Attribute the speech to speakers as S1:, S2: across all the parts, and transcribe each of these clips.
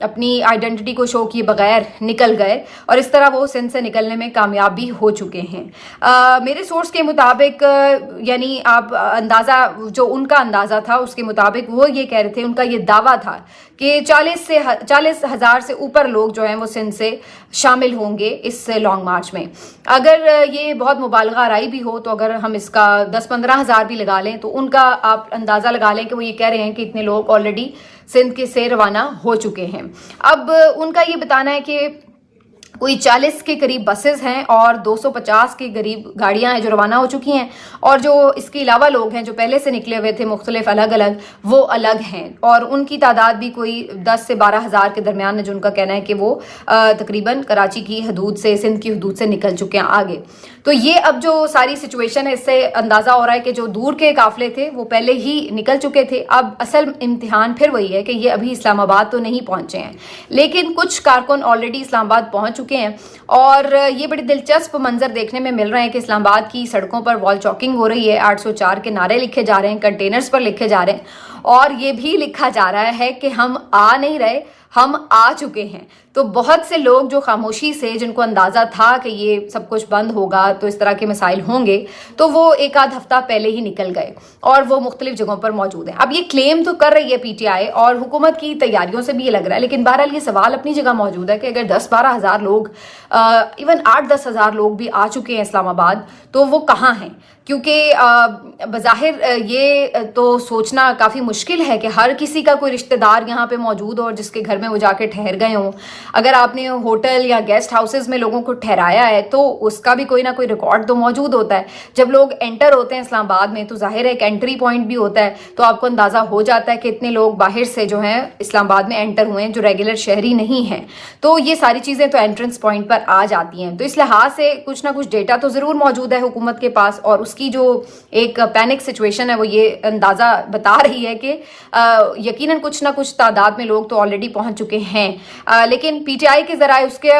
S1: اپنی آئیڈینٹی کو شو کیے بغیر نکل گئے اور اس طرح وہ سندھ سے نکلنے میں کامیاب بھی ہو چکے ہیں. میرے سورس کے مطابق یعنی آپ اندازہ جو ان کا اندازہ تھا اس کے مطابق وہ یہ کہہ رہے تھے, ان کا یہ دعویٰ تھا کہ 40,000 سے اوپر لوگ جو ہیں وہ سندھ سے شامل ہوں گے اس لانگ مارچ میں. اگر یہ بہت مبالغہ آرائی بھی ہو تو اگر ہم اس کا 10-15 ہزار بھی لگا لیں تو ان کا آپ اندازہ لگا لیں کہ وہ یہ کہہ رہے ہیں کہ اتنے لوگ آلریڈی سندھ کے سے روانہ ہو چکے ہیں. اب ان کا یہ بتانا ہے کہ کوئی 40 کے قریب بسز ہیں اور 250 کے قریب گاڑیاں ہیں جو روانہ ہو چکی ہیں, اور جو اس کے علاوہ لوگ ہیں جو پہلے سے نکلے ہوئے تھے مختلف الگ الگ وہ الگ ہیں, اور ان کی تعداد بھی کوئی 10 سے 12 ہزار کے درمیان ہے جو ان کا کہنا ہے کہ وہ تقریباً کراچی کی حدود سے سندھ کی حدود سے نکل چکے ہیں آگے. تو یہ اب جو ساری سچویشن ہے اس سے اندازہ ہو رہا ہے کہ جو دور کے قافلے تھے وہ پہلے ہی نکل چکے تھے. اب اصل امتحان پھر وہی ہے کہ یہ ابھی اسلام آباد تو نہیں پہنچے ہیں, لیکن کچھ کارکن آلریڈی اسلام آباد پہنچ چکے ہیں, اور یہ بڑے دلچسپ منظر دیکھنے میں مل رہے ہیں کہ اسلام آباد کی سڑکوں پر وال چاکنگ ہو رہی ہے, 804 کے نعرے لکھے جا رہے ہیں, کنٹینرز پر لکھے جا رہے ہیں, اور یہ بھی لکھا جا رہا ہے کہ ہم آ نہیں رہے, ہم آ چکے ہیں. تو بہت سے لوگ جو خاموشی سے, جن کو اندازہ تھا کہ یہ سب کچھ بند ہوگا تو اس طرح کے مسائل ہوں گے, تو وہ ایک آدھ ہفتہ پہلے ہی نکل گئے اور وہ مختلف جگہوں پر موجود ہیں. اب یہ کلیم تو کر رہی ہے پی ٹی آئی اور حکومت کی تیاریوں سے بھی یہ لگ رہا ہے, لیکن بہرحال یہ سوال اپنی جگہ موجود ہے کہ اگر 10-12 ہزار لوگ ایون 8-10 ہزار لوگ بھی آ چکے ہیں اسلام آباد تو وہ کہاں ہیں؟ کیونکہ بظاہر یہ تو سوچنا کافی مشکل ہے کہ ہر کسی کا کوئی رشتہ دار یہاں پہ موجود ہو اور جس کے گھر میں وہ جا کے ٹھہر گئے ہوں. اگر آپ نے ہوٹل یا گیسٹ ہاؤسز میں لوگوں کو ٹھہرایا ہے تو اس کا بھی کوئی نہ کوئی ریکارڈ تو موجود ہوتا ہے. جب لوگ انٹر ہوتے ہیں اسلام آباد میں تو ظاہر ہے ایک انٹری پوائنٹ بھی ہوتا ہے, تو آپ کو اندازہ ہو جاتا ہے کہ اتنے لوگ باہر سے جو ہیں اسلام آباد میں انٹر ہوئے ہیں جو ریگولر شہری نہیں ہیں. تو یہ ساری چیزیں تو انٹرنس پوائنٹ پر آ جاتی ہیں. تو اس لحاظ سے کچھ نہ کچھ ڈیٹا تو ضرور موجود ہے حکومت کے پاس, اور اس کی جو ایک پینک سچویشن ہے وہ یہ اندازہ بتا رہی ہے کہ یقیناً کچھ نہ کچھ تعداد میں لوگ تو آلریڈی پہنچ چکے ہیں. لیکن پی ٹی آئی کے ذرائع اس کے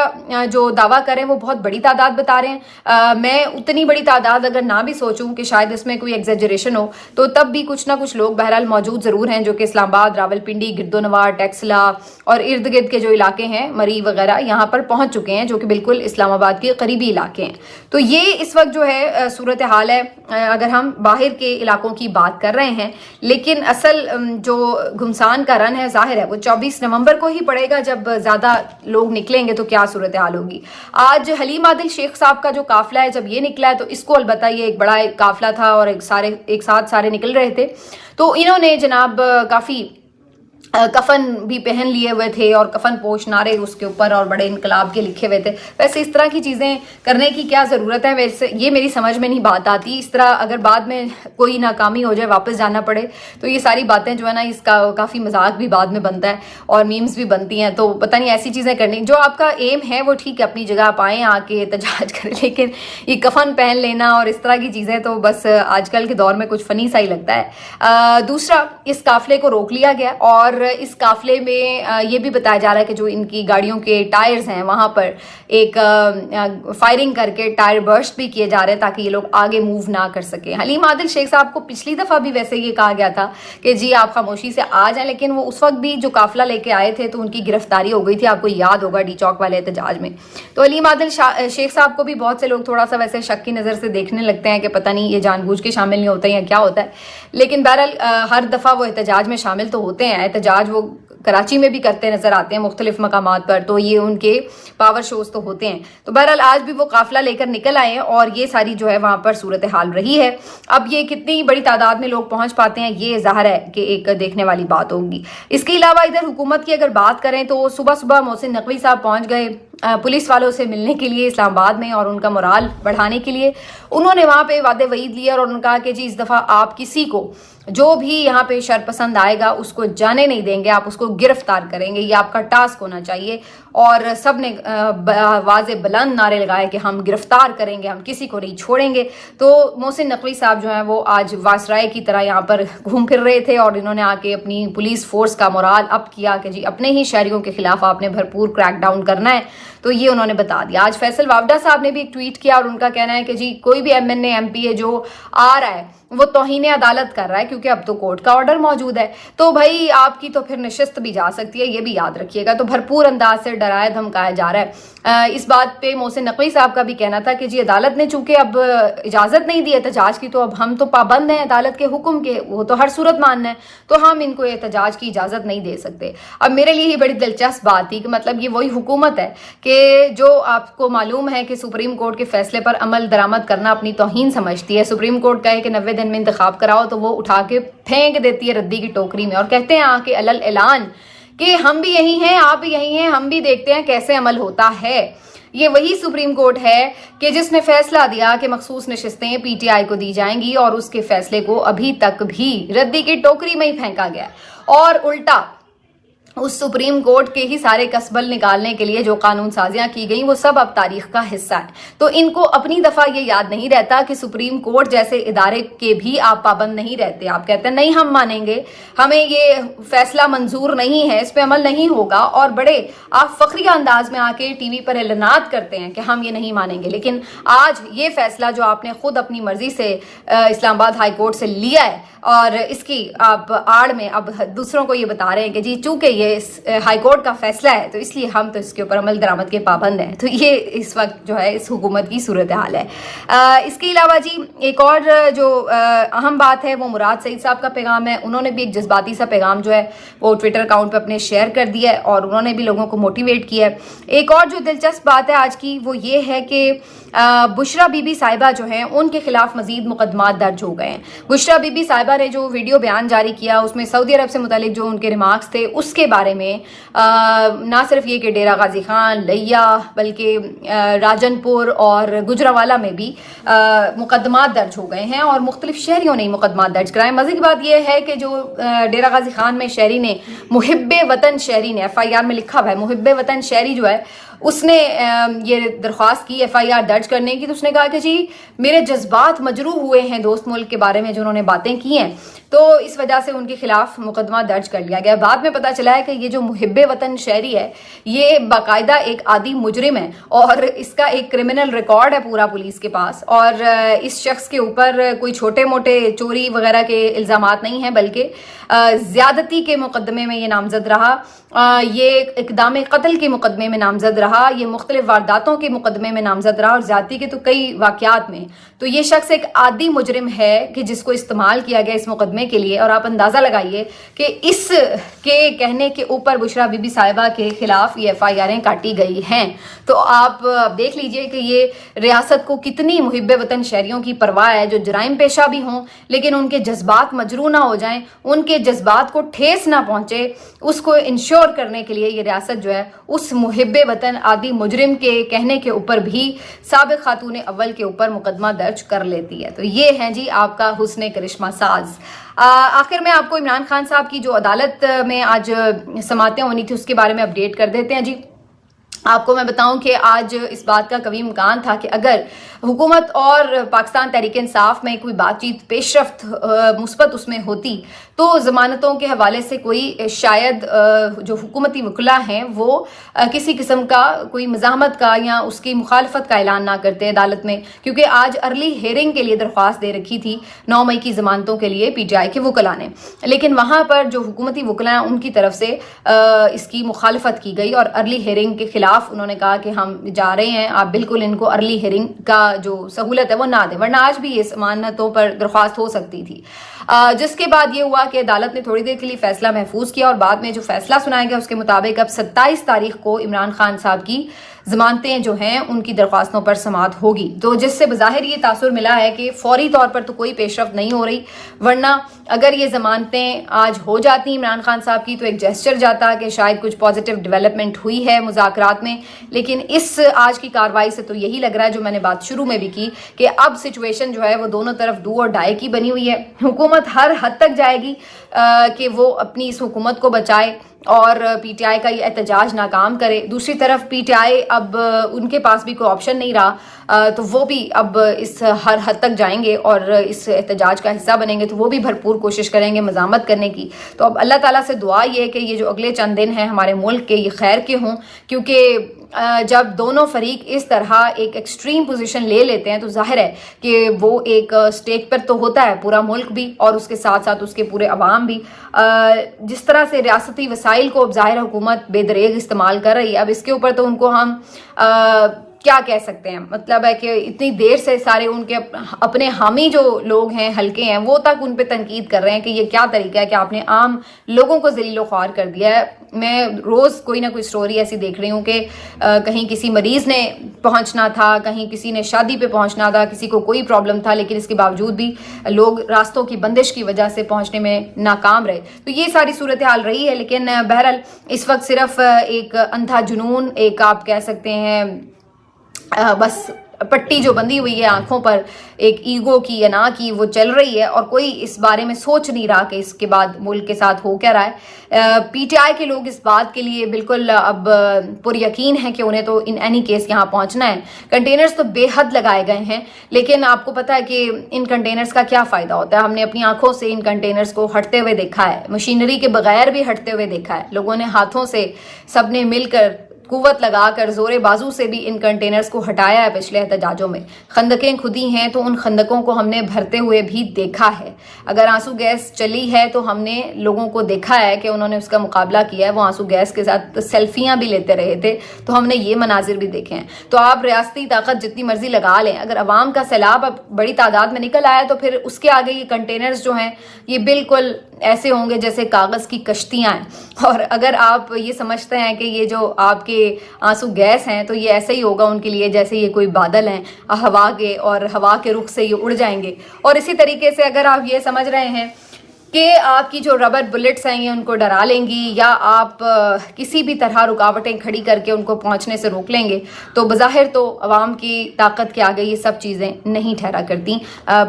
S1: جو دعویٰ کریں وہ بہت بڑی تعداد بتا رہے ہیں. میں اتنی بڑی تعداد اگر نہ بھی سوچوں کہ شاید اس میں کوئی ایگزیجریشن ہو, تو تب بھی کچھ نہ کچھ لوگ بہرحال موجود ضرور ہیں جو کہ اسلام آباد, راولپنڈی, گردونواڑ, ٹیکسلا اور ارد گرد کے جو علاقے ہیں مری وغیرہ یہاں پر پہنچ چکے ہیں, جو کہ بالکل اسلام آباد کے قریبی علاقے ہیں. تو یہ اس وقت جو ہے صورتحال ہے اگر ہم باہر کے علاقوں کی بات کر رہے ہیں. لیکن اصل جو گھمسان کا رن ہے ظاہر ہے وہ 24 نومبر کو ہی پڑے گا, جب زیادہ لوگ نکلیں گے تو کیا صورتحال ہوگی. آج حلیم عادل شیخ صاحب کا جو قافلہ ہے جب یہ نکلا ہے تو اس کو البتہ یہ ایک بڑا قافلہ تھا اور ایک ساتھ سارے نکل رہے تھے, تو انہوں نے جناب کافی کفن بھی پہن لیے ہوئے تھے اور کفن پوش نعرے اس کے اوپر اور بڑے انقلاب کے لکھے ہوئے تھے. ویسے اس طرح کی چیزیں کرنے کی کیا ضرورت ہے, ویسے یہ میری سمجھ میں نہیں بات آتی. اس طرح اگر بعد میں کوئی ناکامی ہو جائے, واپس جانا پڑے, تو یہ ساری باتیں جو ہے نا اس کا کافی مذاق بھی بعد میں بنتا ہے اور میمز بھی بنتی ہیں. تو پتہ نہیں ایسی چیزیں کرنی, جو آپ کا ایم ہے وہ ٹھیک ہے اپنی جگہ آپ آئیں آ کے احتجاج کریں, لیکن یہ کفن پہن لینا اور اس طرح کی چیزیں تو بس آج کل کے دور میں کچھ فنی سا ہی لگتا ہے. دوسرا, اس قافلے کو روک لیا گیا اور اس قافلے میں یہ بھی بتایا جا رہا ہے کہ جو ان کی گاڑیوں کے ٹائرز ہیں وہاں پر ایک فائرنگ کر کے ٹائر برسٹ بھی کیے جا رہے ہیں تاکہ یہ لوگ آگے موو نہ کر سکیں. حلیم عادل شیخ صاحب کو پچھلی دفعہ بھی ویسے یہ کہا گیا تھا کہ جی آپ خاموشی سے آ جائیں, لیکن وہ اس وقت بھی جو قافلہ لے کے آئے تھے تو ان کی گرفتاری ہو گئی تھی, آپ کو یاد ہوگا ڈی چوک والے احتجاج میں. تو حلیم عادل شیخ صاحب کو بھی بہت سے لوگ تھوڑا سا ویسے شک کی نظر سے دیکھنے لگتے ہیں کہ پتہ نہیں یہ جان بوجھ کے شامل نہیں ہوتا یا کیا ہوتا ہے. لیکن بہرحال ہر دفعہ وہ احتجاج میں شامل تو ہوتے ہیں. احتجاج وہ کراچی میں بھی کرتے نظر آتے ہیں مختلف مقامات پر, تو یہ ان کے پاور شوز تو ہوتے ہیں. تو بہرحال آج بھی وہ قافلہ لے کر نکل آئے ہیں اور یہ ساری جو ہے وہاں پر صورتحال رہی ہے. اب یہ کتنی بڑی تعداد میں لوگ پہنچ پاتے ہیں یہ ظاہر ہے کہ ایک دیکھنے والی بات ہوگی. اس کے علاوہ ادھر حکومت کی اگر بات کریں تو صبح محسن نقوی صاحب پہنچ گئے پولیس والوں سے ملنے کے لیے اسلام آباد میں اور ان کا morale بڑھانے کے لیے. انہوں نے وہاں پہ وعدے وعید لیے اور انہوں نے کہا کہ جی اس دفعہ آپ کسی کو جو بھی یہاں پہ شر پسند آئے گا اس کو جانے نہیں دیں گے, آپ اس کو گرفتار کریں گے, یہ آپ کا ٹاسک ہونا چاہیے. اور سب نے واضح بلند نعرے لگائے کہ ہم گرفتار کریں گے, ہم کسی کو نہیں چھوڑیں گے. تو محسن نقوی صاحب جو ہیں وہ آج وائسرائے کی طرح یہاں پر گھوم پھر رہے تھے اور انہوں نے آ کے اپنی پولیس فورس کا morale اپ کیا کہ جی اپنے ہی شہریوں کے خلاف آپ نے بھرپور کریک ڈاؤن کرنا ہے تو یہ انہوں نے بتا دیا. آج فیصل وابڈا صاحب نے بھی ایک ٹویٹ کیا اور ان کا کہنا ہے کہ جی کوئی بھی MNA MP جو آ رہا ہے وہ توہین عدالت کر رہا ہے کیونکہ اب تو کورٹ کا آرڈر موجود ہے. تو بھائی آپ کی تو پھر نشست بھی جا سکتی ہے, یہ بھی یاد رکھیے گا. تو بھرپور انداز سے ڈرایا دھمکایا جا رہا ہے. اس بات پہ محسن نقوی صاحب کا بھی کہنا تھا کہ جی عدالت نے چونکہ اب اجازت نہیں دی احتجاج کی تو اب ہم تو پابند ہیں عدالت کے حکم کے, وہ تو ہر صورت ماننا ہے, تو ہم ان کو احتجاج کی اجازت نہیں دے سکتے. اب میرے لیے یہ بڑی دلچسپ بات تھی کہ مطلب یہ وہی حکومت ہے کہ جو آپ کو معلوم ہے کہ سپریم کورٹ کے فیصلے پر عمل درآمد کرنا اپنی توہین سمجھتی ہے. سپریم کورٹ کہے کہ 90 دن میں انتخاب کراؤ تو وہ اٹھا کے پھینک دیتی ہے ردی کی ٹوکری میں اور کہتے ہیں کہ علل اعلان کہ ہم بھی یہی ہیں, آپ بھی یہی ہیں, ہم بھی دیکھتے ہیں کیسے عمل ہوتا ہے. یہ وہی سپریم کورٹ ہے کہ جس نے فیصلہ دیا کہ مخصوص نشستیں PTI کو دی جائیں گی اور اس کے فیصلے کو ابھی تک بھی ردی کی ٹوکری میں ہی پھینکا گیا, اور الٹا اس سپریم کورٹ کے ہی سارے کسبل نکالنے کے لیے جو قانون سازیاں کی گئیں وہ سب اب تاریخ کا حصہ ہے. تو ان کو اپنی دفعہ یہ یاد نہیں رہتا کہ سپریم کورٹ جیسے ادارے کے بھی آپ پابند نہیں رہتے. آپ کہتے ہیں نہیں ہم مانیں گے, ہمیں یہ فیصلہ منظور نہیں ہے, اس پہ عمل نہیں ہوگا, اور بڑے آپ فخریہ انداز میں آ کے ٹی وی پر اعلانات کرتے ہیں کہ ہم یہ نہیں مانیں گے. لیکن آج یہ فیصلہ جو آپ نے خود اپنی مرضی سے اسلام آباد ہائی کورٹ سے لیا ہے اور اس کی آپ آڑ میں اب دوسروں کو یہ بتا رہے ہیں کہ جی چونکہ یہ ہائی کورٹ کا فیصلہ ہے تو اس لیے ہم تو اس کے اوپر عمل درآمد کے پابند ہیں. تو یہ اس وقت جو ہے اس حکومت کی صورتحال ہے. اس کے علاوہ جی ایک اور جو اہم بات ہے وہ مراد سعید صاحب کا پیغام ہے. انہوں نے بھی ایک جذباتی سا پیغام جو ہے وہ ٹویٹر اکاؤنٹ پہ اپنے شیئر کر دیا ہے اور انہوں نے بھی لوگوں کو موٹیویٹ کیا ہے. ایک اور جو دلچسپ بات ہے آج کی وہ یہ ہے کہ بشرا بی بی صاحبہ جو ہیں ان کے خلاف مزید مقدمات درج ہو گئے ہیں. بشرا بی بی صاحبہ نے جو ویڈیو بیان جاری کیا اس میں سعودی عرب سے متعلق جو ان کے ریمارکس تھے اس کے بارے میں نہ صرف یہ کہ ڈیرہ غازی خان, لیا, بلکہ راجن پور اور گجرانوالہ میں بھی مقدمات درج ہو گئے ہیں اور مختلف شہریوں نے مقدمات درج کرائے. مزے کی بات یہ ہے کہ جو ڈیرہ غازی خان میں شہری نے محب وطن شہری نے FIR میں لکھا ہوا ہے, محب وطن شہری جو ہے اس نے یہ درخواست کی FIR درج کرنے کی. تو اس نے کہا کہ جی میرے جذبات مجروح ہوئے ہیں دوست ملک کے بارے میں جو انہوں نے باتیں کی ہیں, تو اس وجہ سے ان کے خلاف مقدمہ درج کر لیا گیا. بعد میں پتہ چلا ہے کہ یہ جو محب وطن شہری ہے یہ باقاعدہ ایک عادی مجرم ہے اور اس کا ایک کرمنل ریکارڈ ہے پورا پولیس کے پاس, اور اس شخص کے اوپر کوئی چھوٹے موٹے چوری وغیرہ کے الزامات نہیں ہیں بلکہ زیادتی کے مقدمے میں یہ نامزد رہا, یہ اقدام قتل کے مقدمے میں نامزد رہا, یہ مختلف وارداتوں کے مقدمے میں نامزد رہا اور زیادتی کے تو کئی واقعات میں. تو یہ شخص ایک عادی مجرم ہے کہ جس کو استعمال کیا گیا اس مقدمے کے لیے, اور آپ اندازہ لگائیے کہ اس کے کہنے کے اوپر بشرا بی بی صاحبہ کے خلاف یہ FIRیں کاٹی گئی ہیں. تو آپ دیکھ لیجئے کہ یہ ریاست کو کتنی محب وطن شہریوں کی پرواہ ہے جو جرائم پیشہ بھی ہوں لیکن ان کے جذبات مجروح نہ ہو جائیں, ان کے جذبات کو ٹھیس نہ پہنچے, اس کو انشور کرنے کے لیے یہ ریاست جو ہے اس محب وطن عادی مجرم کے کہنے کے اوپر بھی سابق خاتون اول کے اوپر مقدمہ درج کر لیتی ہے. تو یہ ہے جی آپ کا حسن کرشمہ ساز. آخر میں آپ کو عمران خان صاحب کی جو عدالت میں آج سماعتیں ہونی تھی اس کے بارے میں اپڈیٹ کر دیتے ہیں. جی آپ کو میں بتاؤں کہ آج اس بات کا کبھی امکان تھا کہ اگر حکومت اور پاکستان تحریک انصاف میں کوئی بات چیت پیش رفت مثبت اس میں ہوتی تو ضمانتوں کے حوالے سے کوئی شاید جو حکومتی وکلا ہیں وہ کسی قسم کا کوئی مزاحمت کا یا اس کی مخالفت کا اعلان نہ کرتے عدالت میں, کیونکہ آج ارلی ہیئرنگ کے لیے درخواست دے رکھی تھی 9 مئی کی ضمانتوں کے لیے PTI کے وکلا نے, لیکن وہاں پر جو حکومتی وکلا ہیں ان کی طرف سے اس کی مخالفت کی گئی اور ارلی ہیئرنگ کے خلاف انہوں نے کہا کہ ہم جا رہے ہیں, آپ بالکل ان کو ارلی ہیئرنگ کا جو سہولت ہے وہ نہ دیں, ورنہ آج بھی یہ ضمانتوں پر درخواست ہو سکتی تھی. جس کے بعد یہ ہوا کہ عدالت نے تھوڑی دیر کے لیے فیصلہ محفوظ کیا اور بعد میں جو فیصلہ سنایا گیا اس کے مطابق اب 27 تاریخ کو عمران خان صاحب کی ضمانتیں جو ہیں ان کی درخواستوں پر سماعت ہوگی. تو جس سے بظاہر یہ تاثر ملا ہے کہ فوری طور پر تو کوئی پیش رفت نہیں ہو رہی, ورنہ اگر یہ ضمانتیں آج ہو جاتی عمران خان صاحب کی تو ایک جیسچر جاتا کہ شاید کچھ پازیٹیو ڈیولپمنٹ ہوئی ہے مذاکرات میں. لیکن اس آج کی کارروائی سے تو یہی لگ رہا ہے جو میں نے بات شروع میں بھی کی کہ اب سچویشن جو ہے وہ دونوں طرف ڈو اور ڈائی کی بنی ہوئی ہے. حکومت ہر حد تک جائے گی کہ وہ اپنی اس حکومت کو بچائے اور PTI کا یہ احتجاج ناکام کرے. دوسری طرف PTI اب ان کے پاس بھی کوئی آپشن نہیں رہا تو وہ بھی اب اس ہر حد تک جائیں گے اور اس احتجاج کا حصہ بنیں گے, تو وہ بھی بھرپور کوشش کریں گے مزاحمت کرنے کی. تو اب اللہ تعالیٰ سے دعا یہ ہے کہ یہ جو اگلے چند دن ہیں ہمارے ملک کے یہ خیر کے ہوں, کیونکہ جب دونوں فریق اس طرح ایک ایکسٹریم پوزیشن لے لیتے ہیں تو ظاہر ہے کہ وہ ایک سٹیک پر تو ہوتا ہے پورا ملک بھی اور اس کے ساتھ ساتھ اس کے پورے عوام بھی. جس طرح سے ریاستی وسائل کو اب ظاہر حکومت بے دریغ استعمال کر رہی ہے, اب اس کے اوپر تو ان کو ہم کیا کہہ سکتے ہیں, مطلب ہے کہ اتنی دیر سے سارے ان کے اپنے حامی جو لوگ ہیں حلقے ہیں وہ تک ان پہ تنقید کر رہے ہیں کہ یہ کیا طریقہ ہے کہ آپ نے عام لوگوں کو ذلیل و خوار کر دیا ہے. میں روز کوئی نہ کوئی سٹوری ایسی دیکھ رہی ہوں کہ کہیں کسی مریض نے پہنچنا تھا, کہیں کسی نے شادی پہ پہنچنا تھا, کسی کو کوئی پرابلم تھا, لیکن اس کے باوجود بھی لوگ راستوں کی بندش کی وجہ سے پہنچنے میں ناکام رہے. تو یہ ساری صورتحال رہی ہے. لیکن بہرحال اس وقت صرف ایک اندھا جنون, ایک آپ کہہ سکتے ہیں بس پٹی جو بندھی ہوئی ہے آنکھوں پر ایک ایگو کی یا نا کی وہ چل رہی ہے, اور کوئی اس بارے میں سوچ نہیں رہا کہ اس کے بعد ملک کے ساتھ ہو کیا رہا ہے. پی ٹی آئی کے لوگ اس بات کے لیے بالکل اب پر یقین ہے کہ انہیں تو ان اینی کیس یہاں پہنچنا ہے. کنٹینرز تو بے حد لگائے گئے ہیں, لیکن آپ کو پتہ ہے کہ ان کنٹینرز کا کیا فائدہ ہوتا ہے. ہم نے اپنی آنکھوں سے ان کنٹینرز کو ہٹتے ہوئے دیکھا ہے, مشینری کے بغیر بھی ہٹتے ہوئے دیکھا ہے. لوگوں نے ہاتھوں سے سب نے مل کر قوت لگا کر زور بازو سے بھی ان کنٹینرز کو ہٹایا ہے پچھلے احتجاجوں میں. خندقیں کھدی ہیں تو ان خندقوں کو ہم نے بھرتے ہوئے بھی دیکھا ہے. اگر آنسو گیس چلی ہے تو ہم نے لوگوں کو دیکھا ہے کہ انہوں نے اس کا مقابلہ کیا ہے, وہ آنسو گیس کے ساتھ سیلفیاں بھی لیتے رہے تھے, تو ہم نے یہ مناظر بھی دیکھے ہیں. تو آپ ریاستی طاقت جتنی مرضی لگا لیں, اگر عوام کا سیلاب اب بڑی تعداد میں نکل آیا تو پھر اس کے آگے یہ کنٹینرز جو ہیں یہ بالکل ایسے ہوں گے جیسے کاغذ کی کشتیاں ہیں. اور اگر آپ یہ سمجھتے ہیں کہ یہ جو آپ کے آنسو گیس ہیں تو یہ ایسے ہی ہوگا ان کے لیے جیسے یہ کوئی بادل ہیں ہوا کے, اور ہوا کے رخ سے یہ اڑ جائیں گے. اور اسی طریقے سے اگر آپ یہ سمجھ رہے ہیں کہ آپ کی جو ربر بلٹس ہیں یہ ان کو ڈرا لیں گی یا آپ کسی بھی طرح رکاوٹیں کھڑی کر کے ان کو پہنچنے سے روک لیں گے, تو بظاہر تو عوام کی طاقت کے آگے یہ سب چیزیں نہیں ٹھہرا کرتی.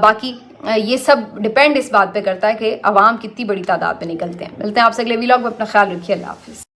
S1: باقی یہ سب ڈیپینڈ اس بات پہ کرتا ہے کہ عوام کتنی بڑی تعداد میں نکلتے ہیں. ملتے ہیں آپ سے اگلے ویلاگ میں, اپنا خیال رکھیے. اللہ حافظ.